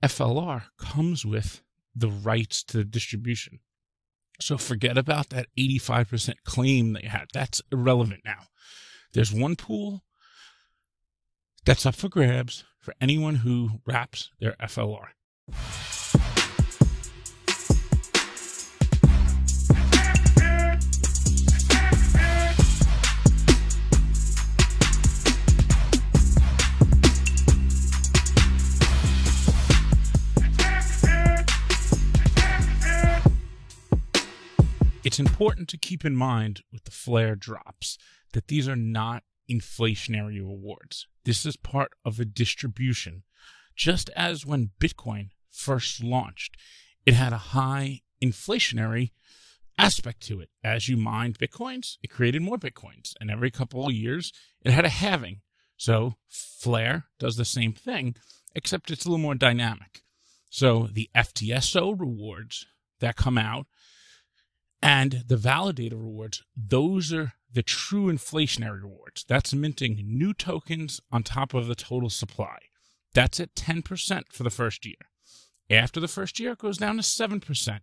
FLR comes with the rights to the distribution. So forget about that 85% claim they had. That's irrelevant now. There's one pool that's up for grabs for anyone who wraps their FLR. It's important to keep in mind with the FlareDrops that these are not inflationary rewards. This is part of a distribution. Just as when Bitcoin first launched, it had a high inflationary aspect to it. As you mined Bitcoins, it created more Bitcoins. And every couple of years, it had a halving. So Flare does the same thing, except it's a little more dynamic. So the FTSO rewards that come out and the validator rewards, those are the true inflationary rewards. That's minting new tokens on top of the total supply. That's at 10% for the first year. After the first year, it goes down to 7%.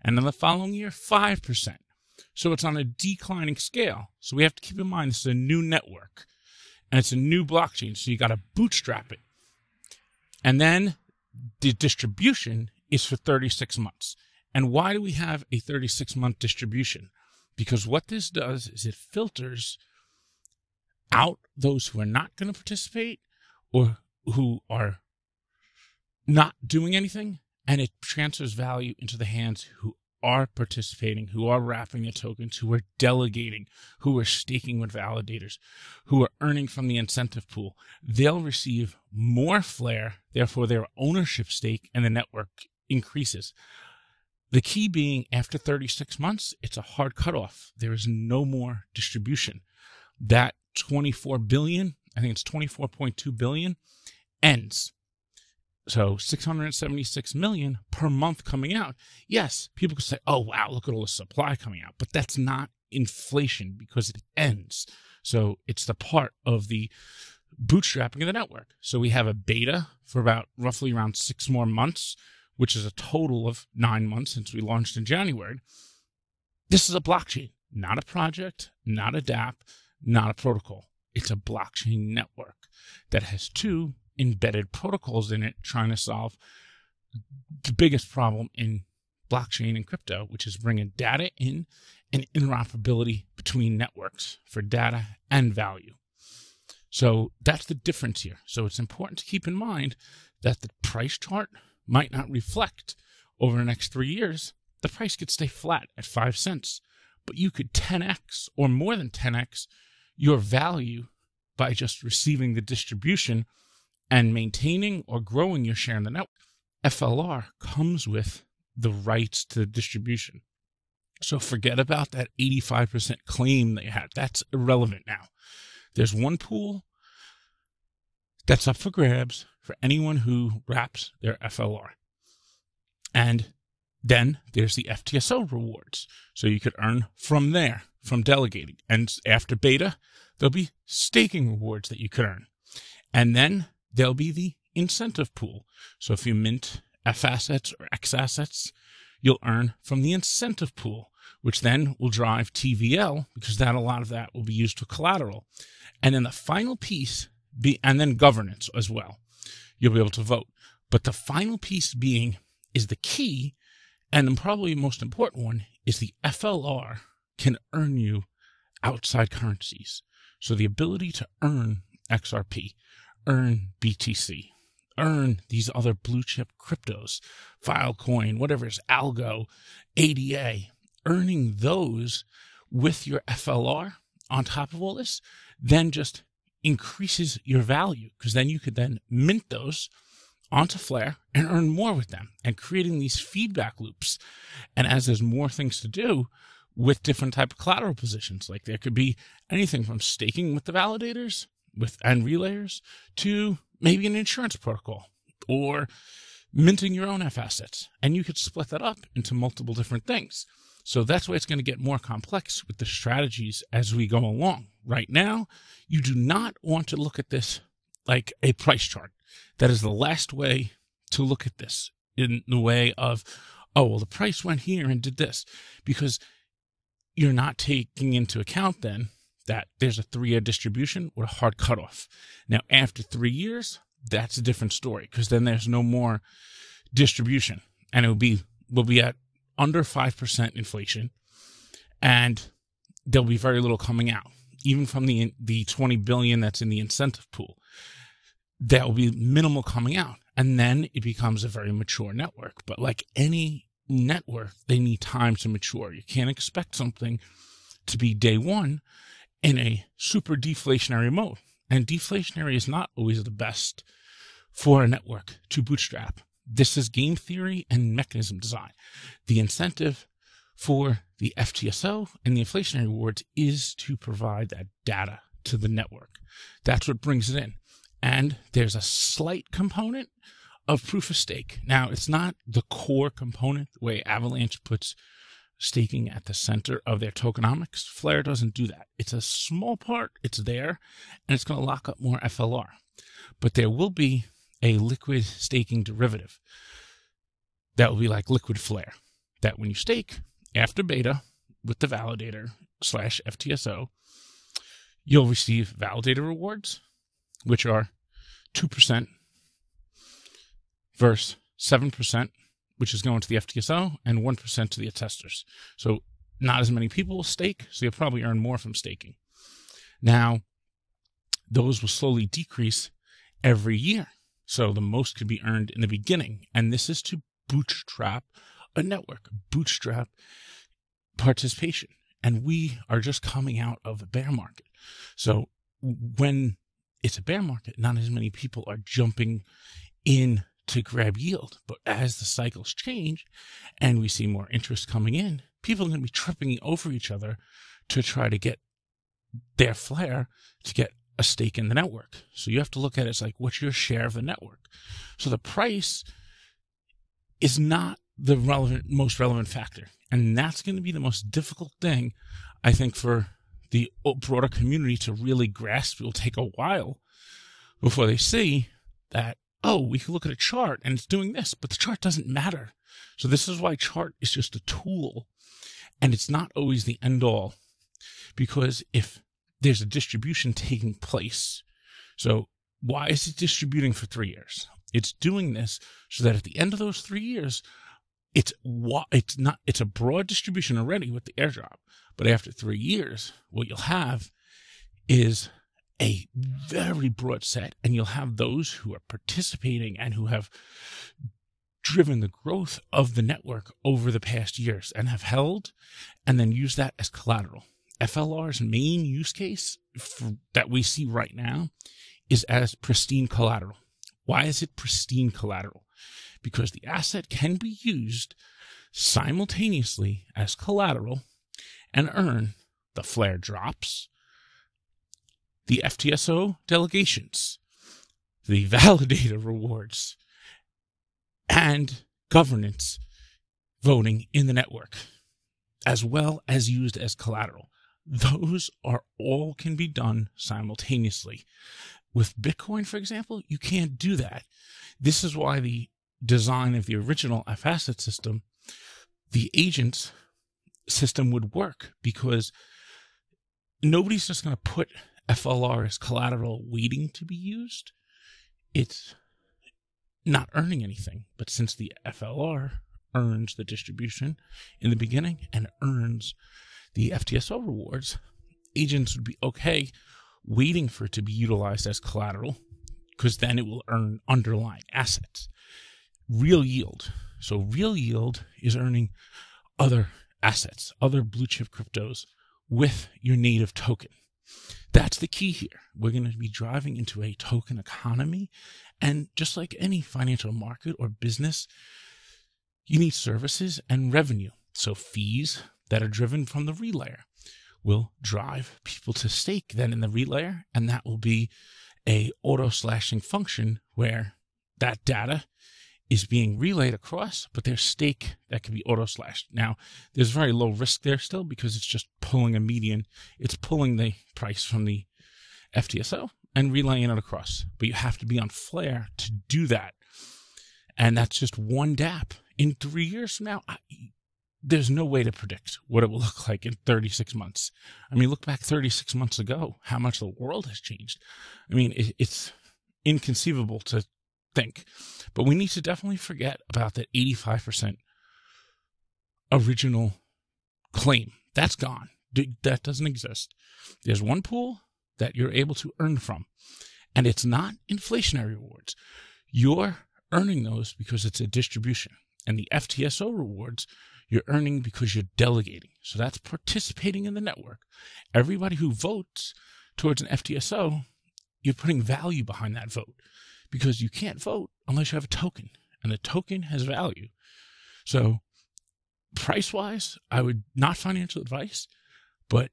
And then the following year, 5%. So it's on a declining scale. So we have to keep in mind this is a new network. And it's a new blockchain. So you got to bootstrap it. And then the distribution is for 36 months. And why do we have a 36-month distribution? Because what this does is it filters out those who are not going to participate or who are not doing anything, and it transfers value into the hands who are participating, who are wrapping the tokens, who are delegating, who are staking with validators, who are earning from the incentive pool. They'll receive more Flare, therefore their ownership stake and the network increases. The key being after 36 months, it's a hard cutoff. There is no more distribution. That 24 billion, I think it's 24.2 billion, ends. So 676 million per month coming out. Yes, people could say, oh, wow, look at all the supply coming out. But that's not inflation because it ends. So it's the part of the bootstrapping of the network. So we have a beta for about roughly around 6 more months, which is a total of 9 months since we launched in January. This is a blockchain, not a project, not a dApp, not a protocol. It's a blockchain network that has 2 embedded protocols in it trying to solve the biggest problem in blockchain and crypto, which is bringing data in and interoperability between networks for data and value. So that's the difference here. So it's important to keep in mind that the price chart might not reflect over the next 3 years. The price could stay flat at 5 cents, but you could 10x or more than 10x your value by just receiving the distribution and maintaining or growing your share in the network. FLR comes with the rights to the distribution. So forget about that 85% claim they had. That's irrelevant now. There's one pool that's up for grabs for anyone who wraps their FLR. And then there's the FTSO rewards. So you could earn from there, from delegating. And after beta, there'll be staking rewards that you could earn. And then there'll be the incentive pool. So if you mint F assets or X assets, you'll earn from the incentive pool, which then will drive TVL because a lot of that will be used for collateral. And then the final piece and then governance as well. You'll be able to vote. But the final piece is the key, and then probably the most important one is the FLR can earn you outside currencies. So the ability to earn XRP, earn BTC, earn these other blue chip cryptos, Filecoin, whatever it is, Algo, ADA, earning those with your FLR on top of all this, then just increases your value because then you could then mint those onto Flare and earn more with them and creating these feedback loops. And as there's more things to do with different type of collateral positions, like there could be anything from staking with the validators and relayers to maybe an insurance protocol or minting your own F assets. And you could split that up into multiple different things. So that's why it's going to get more complex with the strategies as we go along. Right now, you do not want to look at this like a price chart. That is the last way to look at this in the way of, oh, well, the price went here and did this, because you're not taking into account then that there's a 3-year distribution with a hard cutoff. Now, after 3 years, that's a different story, because then there's no more distribution, and we'll be at under 5% inflation, and there'll be very little coming out, even from the 20 billion that's in the incentive pool. There will be minimal coming out, and then it becomes a very mature network. But like any network, they need time to mature. You can't expect something to be day one in a super deflationary mode. And deflationary is not always the best for a network to bootstrap. This is game theory and mechanism design. The incentive for the FTSO and the inflationary rewards is to provide that data to the network. That's what brings it in. And there's a slight component of proof of stake. Now, it's not the core component, the way Avalanche puts staking at the center of their tokenomics. Flare doesn't do that. It's a small part. It's there, and it's going to lock up more FLR. But there will be a liquid staking derivative that will be like liquid Flare, that when you stake after beta with the validator / FTSO, you'll receive validator rewards, which are 2% versus 7%, which is going to the FTSO, and 1% to the attesters. So not as many people will stake, so you'll probably earn more from staking. Now, those will slowly decrease every year. So the most could be earned in the beginning. And this is to bootstrap a network, bootstrap participation. And we are just coming out of a bear market. So when it's a bear market, not as many people are jumping in to grab yield. But as the cycles change and we see more interest coming in, people are going to be tripping over each other to try to get their flare to get a stake in the network. So you have to look at it as like, what's your share of the network? So the price is not the most relevant factor. And that's going to be the most difficult thing, I think, for the broader community to really grasp. It will take a while before they see that, oh, we can look at a chart and it's doing this, but the chart doesn't matter. So this is why chart is just a tool, and it's not always the end all, because if there's a distribution taking place, so why is it distributing for 3 years? It's doing this so that at the end of those 3 years, it's a broad distribution already with the airdrop. But after 3 years, what you'll have is a very broad set, and you'll have those who are participating and who have driven the growth of the network over the past years and have held and then use that as collateral. FLR's main use case that we see right now is as pristine collateral. Why is it pristine collateral? Because the asset can be used simultaneously as collateral and earn the FlareDrops, the FTSO delegations, the validator rewards, and governance voting in the network, as well as used as collateral. Those are all can be done simultaneously. With Bitcoin, for example, you can't do that. This is why the design of the original F-asset system, the agents system, would work, because nobody's just going to put FLR as collateral waiting to be used. It's not earning anything. But since the FLR earns the distribution in the beginning and earns the FTSO rewards, agents would be okay waiting for it to be utilized as collateral, because then it will earn underlying assets. Real yield. So real yield is earning other assets, other blue chip cryptos with your native token. That's the key here. We're going to be driving into a token economy. And just like any financial market or business, you need services and revenue. So fees that are driven from the relayer will drive people to stake then in the relayer, and that will be a auto-slashing function where that data is being relayed across, but there's stake that can be auto-slashed. Now, there's very low risk there still, because it's just pulling a median. It's pulling the price from the FTSO and relaying it across. But you have to be on Flare to do that. And that's just one dApp. In 3 years from now, there's no way to predict what it will look like in 36 months. I mean, look back 36 months ago, how much the world has changed. I mean, it's inconceivable to think. But we need to definitely forget about that 85% original claim. That's gone. That doesn't exist. There's one pool that you're able to earn from, and it's not inflationary rewards. You're earning those because it's a distribution. And the FTSO rewards, you're earning because you're delegating. So that's participating in the network. Everybody who votes towards an FTSO, you're putting value behind that vote, because you can't vote unless you have a token, and the token has value. So price-wise, I would not financial advice, but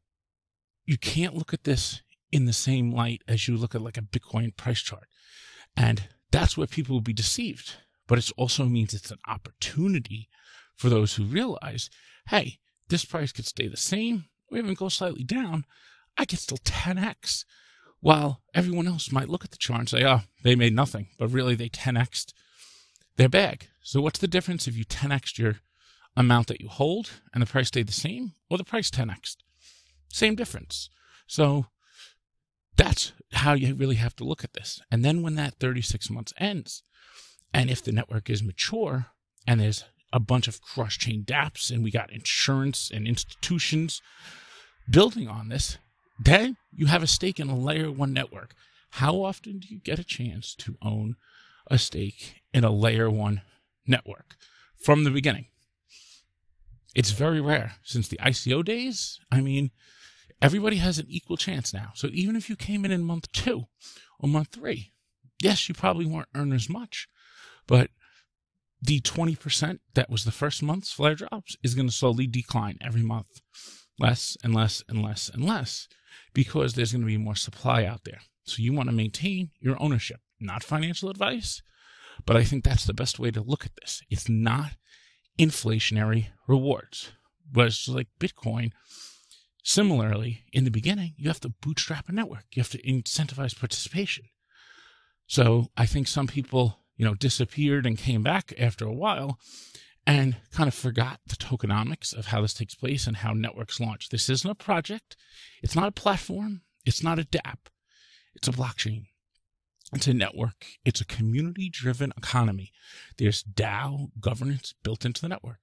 you can't look at this in the same light as you look at like a Bitcoin price chart. And that's where people will be deceived. But it also means it's an opportunity for those who realize, hey, this price could stay the same or even go slightly down. I could still 10x. While everyone else might look at the chart and say, oh, they made nothing, but really they 10x'd their bag. So what's the difference if you 10x'd your amount that you hold and the price stayed the same, or the price 10x'd? Same difference. So that's how you really have to look at this. And then when that 36 months ends, and if the network is mature and there's a bunch of cross-chain dApps and we got insurance and institutions building on this, then you have a stake in a layer 1 network. How often do you get a chance to own a stake in a layer 1 network from the beginning? It's very rare. Since the ICO days, I mean, everybody has an equal chance now. So even if you came in month 2 or month 3, yes, you probably won't earn as much, but the 20% that was the first month's FlareDrops is going to slowly decline every month, less and less and less and less, because there's going to be more supply out there. So you want to maintain your ownership. Not financial advice, but I think that's the best way to look at this. It's not inflationary rewards. Whereas like Bitcoin, similarly, in the beginning, you have to bootstrap a network. You have to incentivize participation. So I think some people, disappeared and came back after a while and kind of forgot the tokenomics of how this takes place and how networks launch. This isn't a project. It's not a platform. It's not a dApp. It's a blockchain. It's a network. It's a community-driven economy. There's DAO governance built into the network.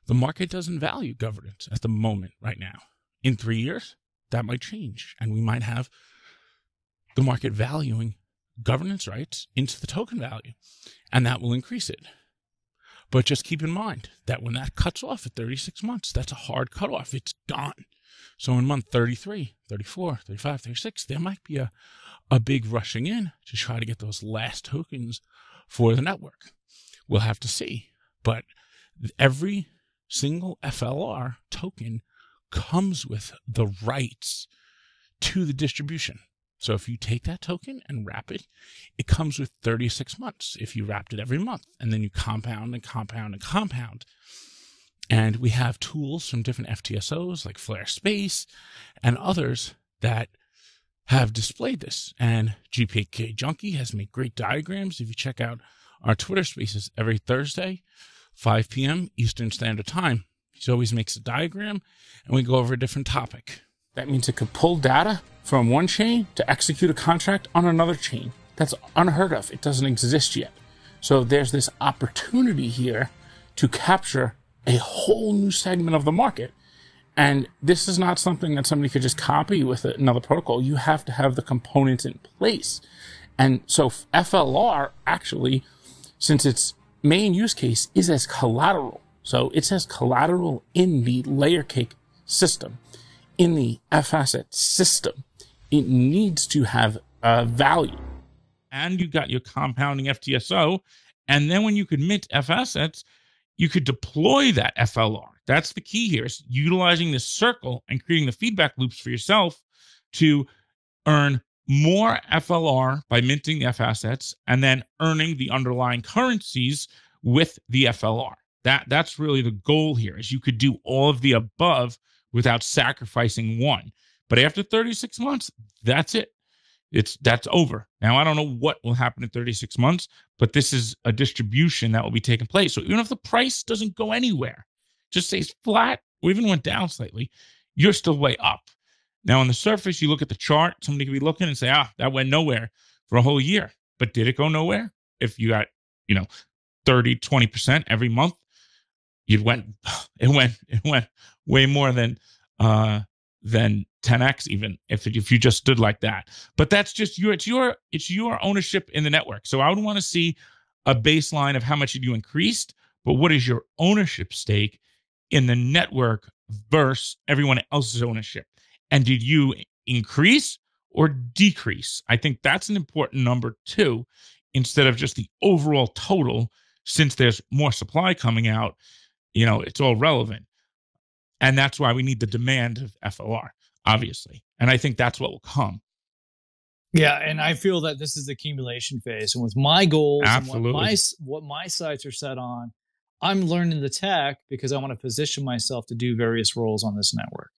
The market doesn't value governance at the moment right now. In 3 years, that might change, and we might have the market valuing governance rights into the token value, and that will increase it. But just keep in mind that when that cuts off at 36 months, that's a hard cutoff. It's gone. So in month 33, 34, 35, 36, there might be a big rushing in to try to get those last tokens for the network. We'll have to see. But every single FLR token comes with the rights to the distribution. So if you take that token and wrap it, it comes with 36 months if you wrapped it every month, and then you compound and compound and compound. And we have tools from different FTSOs like Flare Space and others that have displayed this. And GPK Junkie has made great diagrams. If you check out our Twitter Spaces every Thursday, 5 p.m. Eastern Standard Time, he always makes a diagram, and we go over a different topic. That means it could pull data from one chain to execute a contract on another chain. That's unheard of. It doesn't exist yet. So there's this opportunity here to capture a whole new segment of the market. And this is not something that somebody could just copy with another protocol. You have to have the components in place. And so FLR actually, since its main use case is as collateral, so it says collateral in the layer cake system, in the F asset system, it needs to have value. And you got your compounding FTSO. And then when you could mint F assets, you could deploy that FLR. That's the key here, is utilizing this circle and creating the feedback loops for yourself to earn more FLR by minting the F assets and then earning the underlying currencies with the FLR. That's really the goal here, is you could do all of the above without sacrificing one. But after 36 months, that's it. That's over. Now, I don't know what will happen in 36 months, but this is a distribution that will be taking place. So even if the price doesn't go anywhere, just stays flat or even went down slightly, you're still way up. Now, on the surface, you look at the chart, somebody could be looking and say, that went nowhere for a whole year. But did it go nowhere? If you got, 30, 20% every month, it went way more than 10x even if you just stood like that. But that's just it's your ownership in the network. So I would want to see a baseline of how much you increased, but what is your ownership stake in the network versus everyone else's ownership? And did you increase or decrease? I think that's an important number too, instead of just the overall total. Since there's more supply coming out, it's all relevant. And that's why we need the demand of FOR, obviously. And I think that's what will come. Yeah, and I feel that this is the accumulation phase. And with my goals Absolutely. and what my sights are set on, I'm learning the tech because I want to position myself to do various roles on this network.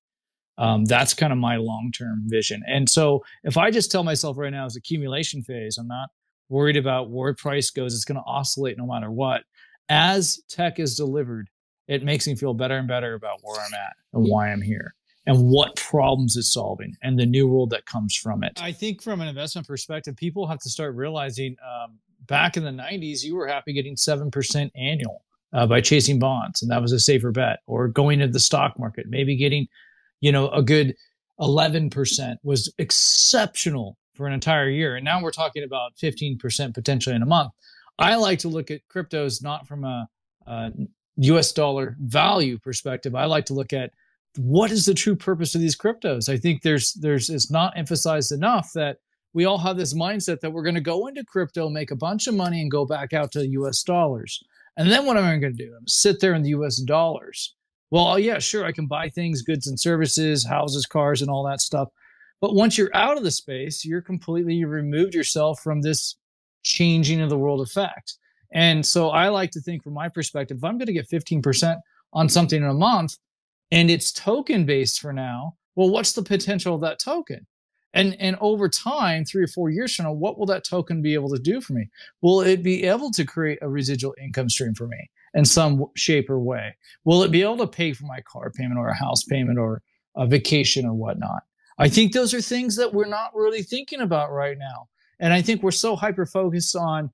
That's kind of my long-term vision. And so if I just tell myself right now it's accumulation phase, I'm not worried about where price goes. It's going to oscillate no matter what. As tech is delivered, it makes me feel better and better about where I'm at and why I'm here and what problems it's solving and the new world that comes from it. I think from an investment perspective, people have to start realizing back in the 90s, you were happy getting 7% annual by chasing bonds. And that was a safer bet. Or going into the stock market, maybe getting, a good 11% was exceptional for an entire year. And now we're talking about 15% potentially in a month. I like to look at cryptos not from a US dollar value perspective. I like to look at what is the true purpose of these cryptos. I think it's not emphasized enough that we all have this mindset that we're going to go into crypto, make a bunch of money, and go back out to US dollars. And then what am I going to do? I'm going to sit there in the US dollars. Well, yeah, sure, I can buy things, goods and services, houses, cars, and all that stuff. But once you're out of the space, you removed yourself from this changing of the world effect. And so I like to think from my perspective, if I'm going to get 15% on something in a month and it's token based for now, well, what's the potential of that token? And over time, 3 or 4 years from now, what will that token be able to do for me? Will it be able to create a residual income stream for me in some shape or way? Will it be able to pay for my car payment or a house payment or a vacation or whatnot? I think those are things that we're not really thinking about right now. And I think we're so hyper-focused on,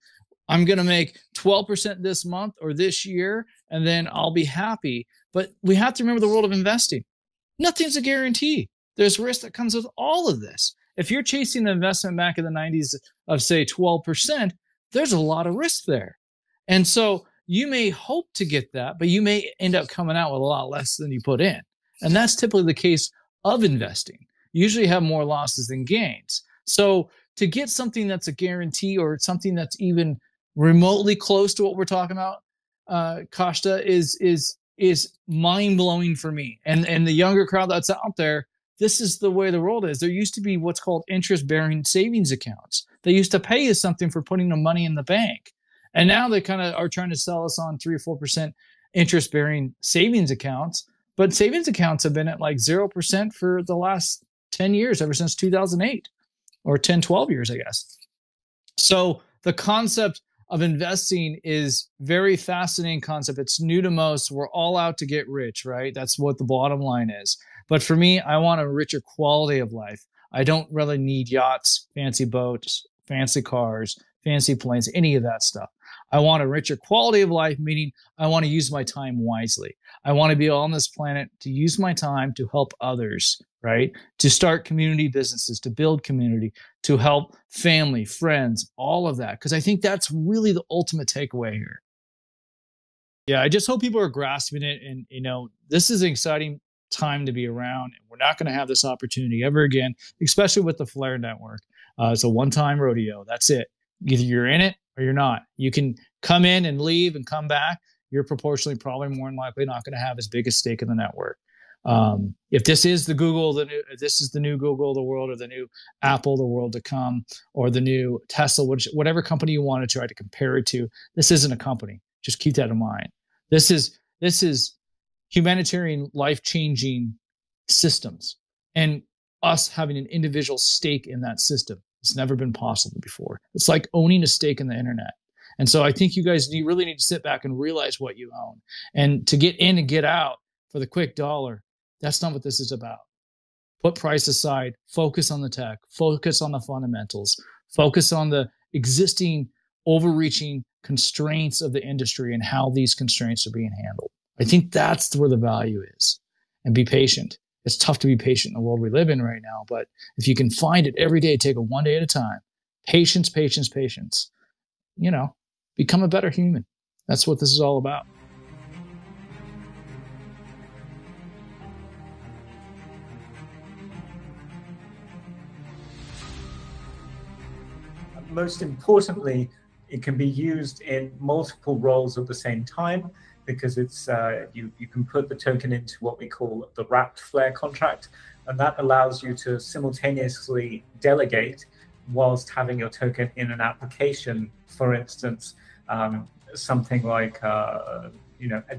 I'm going to make 12% this month or this year, and then I'll be happy. But we have to remember the world of investing. Nothing's a guarantee. There's risk that comes with all of this. If you're chasing an investment back in the 90s of, say, 12%, there's a lot of risk there. And so you may hope to get that, but you may end up coming out with a lot less than you put in. And that's typically the case of investing. You usually have more losses than gains. So to get something that's a guarantee or something that's even remotely close to what we're talking about, Kashta, is mind-blowing for me. And the younger crowd that's out there, this is the way the world is. There used to be what's called interest-bearing savings accounts. They used to pay you something for putting the money in the bank. And now they kind of are trying to sell us on 3 or 4% interest-bearing savings accounts. But savings accounts have been at like 0% for the last 10 years, ever since 2008, or 10, 12 years, I guess. So the concept of investing is very fascinating concept. It's new to most. We're all out to get rich, right? That's what the bottom line is. But for me, I want a richer quality of life. I don't really need yachts, fancy boats, fancy cars, fancy planes, any of that stuff. I want a richer quality of life, meaning I want to use my time wisely. I want to be on this planet to use my time to help others, right? To start community businesses, to build community, to help family, friends, all of that. Because I think that's really the ultimate takeaway here. Yeah, I just hope people are grasping it. And, this is an exciting time to be around. And we're not going to have this opportunity ever again, especially with the Flare network. It's a one-time rodeo. That's it. Either you're in it or you're not. You can come in and leave and come back. You're proportionally probably more than likely not going to have as big a stake in the network. If this is the Google, this is the new Google of the world, or the new Apple of the world to come, or the new Tesla, whatever company you want to try to compare it to, this isn't a company. Just keep that in mind. This is humanitarian, life-changing systems, and us having an individual stake in that system. It's never been possible before. It's like owning a stake in the internet. And so I think you guys really need to sit back and realize what you own. And to get in and get out for the quick dollar, that's not what this is about. Put price aside, focus on the tech, focus on the fundamentals, focus on the existing overreaching constraints of the industry and how these constraints are being handled. I think that's where the value is. And be patient. It's tough to be patient in the world we live in right now, but if you can find it every day, take it one day at a time. Patience, patience, patience. You know, become a better human. That's what this is all about. Most importantly, it can be used in multiple roles at the same time, because it's you can put the token into what we call the wrapped Flare contract, and that allows you to simultaneously delegate whilst having your token in an application. For instance, something like a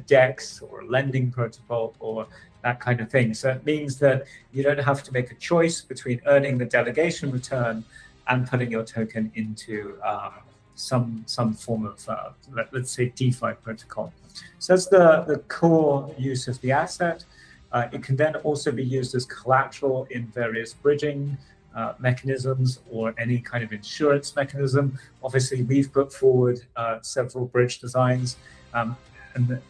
DEX or a lending protocol or that kind of thing. So it means that you don't have to make a choice between earning the delegation return and putting your token into some form of, let's say, DeFi protocol. So that's the core use of the asset. It can then also be used as collateral in various bridging mechanisms or any kind of insurance mechanism. Obviously, we've put forward several bridge designs, and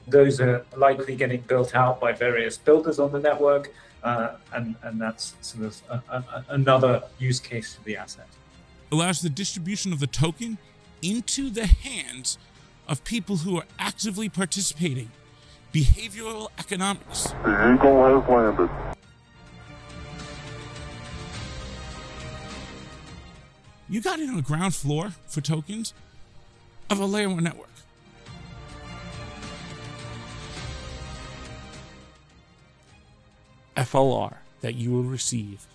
those are likely getting built out by various builders on the network, and that's sort of another use case for the asset. Allows the distribution of the token into the hands of people who are actively participating. Behavioral economics. The Eagle has landed. You got it on the ground floor for tokens of a layer 1 network. FLR that you will receive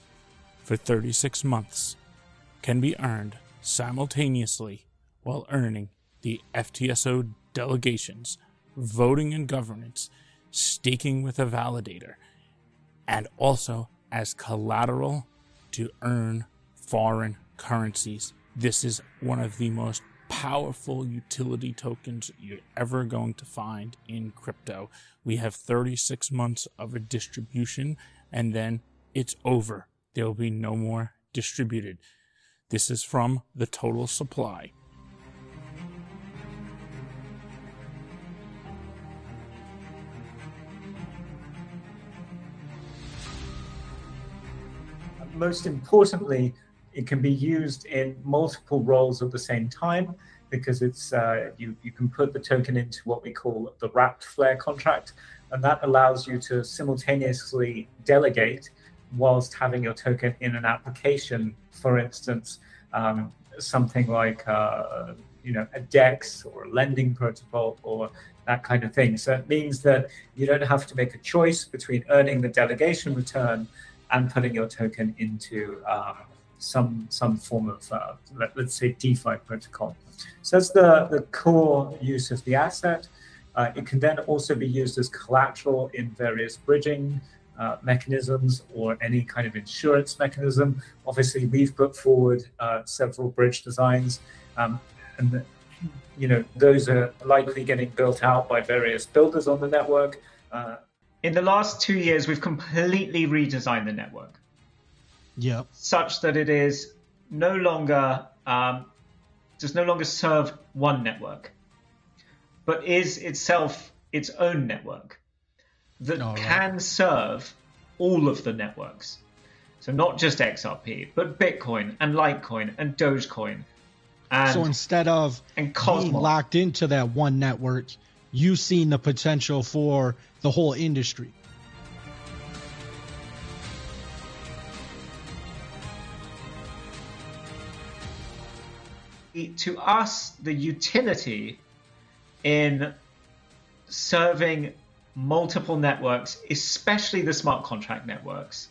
for 36 months can be earned simultaneously while earning the FTSO delegations, voting and governance, staking with a validator, and also as collateral to earn foreign currencies. This is one of the most powerful utility tokens you're ever going to find in crypto. We have 36 months of a distribution, and then it's over. There will be no more distributed. This is from the total supply. Most importantly, it can be used in multiple roles at the same time, because it's you can put the token into what we call the wrapped Flare contract, and that allows you to simultaneously delegate whilst having your token in an application. For instance, something like a DEX or a lending protocol or that kind of thing. So it means that you don't have to make a choice between earning the delegation return and putting your token into some form of, let's say, DeFi protocol. So that's the core use of the asset. It can then also be used as collateral in various bridging mechanisms or any kind of insurance mechanism. Obviously, we've put forward several bridge designs, and those are likely getting built out by various builders on the network. In the last 2 years, we've completely redesigned the network. Yep. Such that it is no longer does no longer serve one network, but is itself its own network that can serve all of the networks. So not just XRP, but Bitcoin and Litecoin and Dogecoin. And, so instead of being locked into that one network, you've seen the potential for the whole industry. To us, the utility in serving multiple networks, especially the smart contract networks,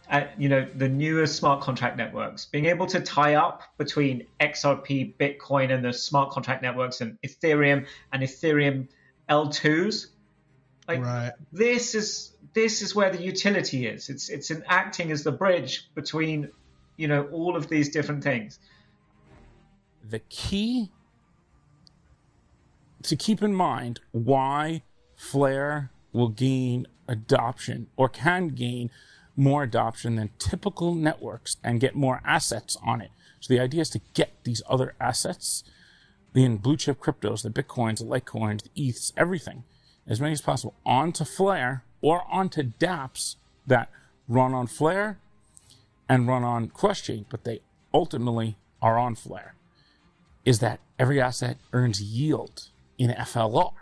the newer smart contract networks, being able to tie up between XRP, Bitcoin, and the smart contract networks, and Ethereum L2s, this is where the utility is. It's acting as the bridge between you know, all of these different things. The key to keep in mind why Flare will gain adoption, or can gain more adoption than typical networks, and get more assets on it. So the idea is to get these other assets, the blue chip cryptos, the Bitcoins, the Litecoins, the ETHs, everything, as many as possible, onto Flare or onto dApps that run on Flare and run on cross-chain, but they ultimately are on Flare, is that every asset earns yield in FLR.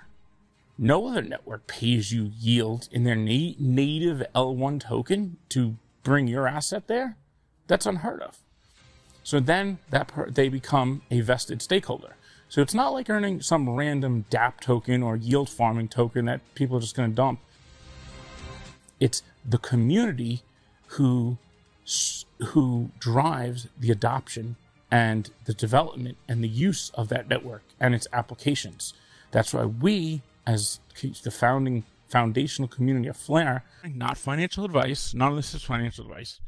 No other network pays you yield in their native L1 token to bring your asset there. That's unheard of. So then they become a vested stakeholder. So it's not like earning some random dApp token or yield farming token that people are just going to dump. It's the community who drives the adoption and the development and the use of that network and its applications. That's why we, as the foundational community of Flare, not financial advice, none of this is financial advice,